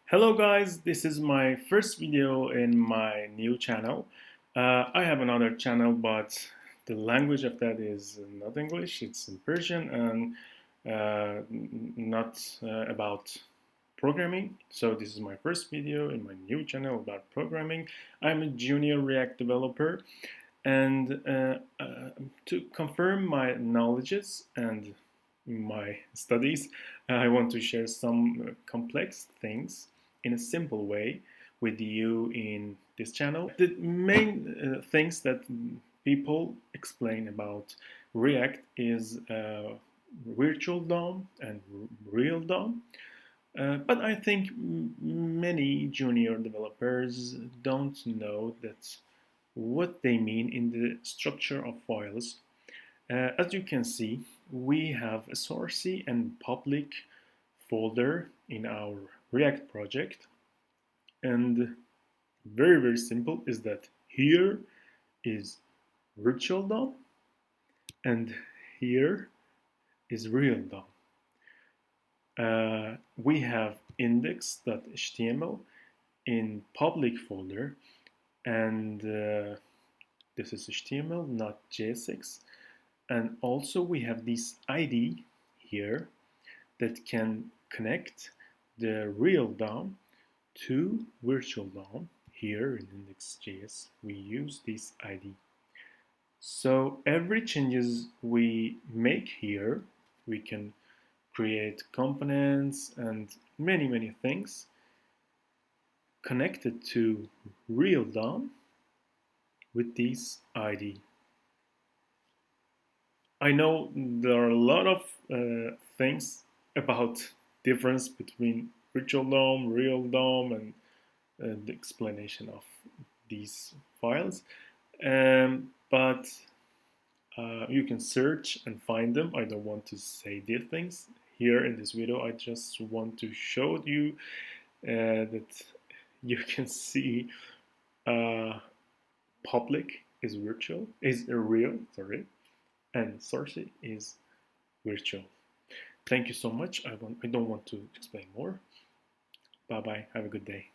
Hello guys, this is my first video in my new channel. I have another channel, but the language of that is not English, it's in Persian and not about programming. So this is my first video in my new channel about programming. I'm a junior React developer, and to confirm my knowledges and my studies, I want to share some complex things in a simple way with you in this channel. The main things that people explain about React is virtual DOM and real DOM. But I think many junior developers don't know that what they mean in the structure of files. As you can see, we have a source and public folder in our React project, and very simple is that here is virtual DOM and here is real DOM. We have index.html in public folder, and this is HTML, not JSX. And also we have this ID here that can connect the real DOM to virtual DOM. Here in index.js we use this ID. So every changes we make here, we can create components and many things connected to real DOM with this ID. I know there are a lot of things about difference between virtual DOM, real DOM, and the explanation of these files. But you can search and find them. I don't want to say these things here in this video. I just want to show you that you can see public is virtual, is real, sorry, and source is virtual. Thank you so much. I don't want to explain more. Bye bye. Have a good day.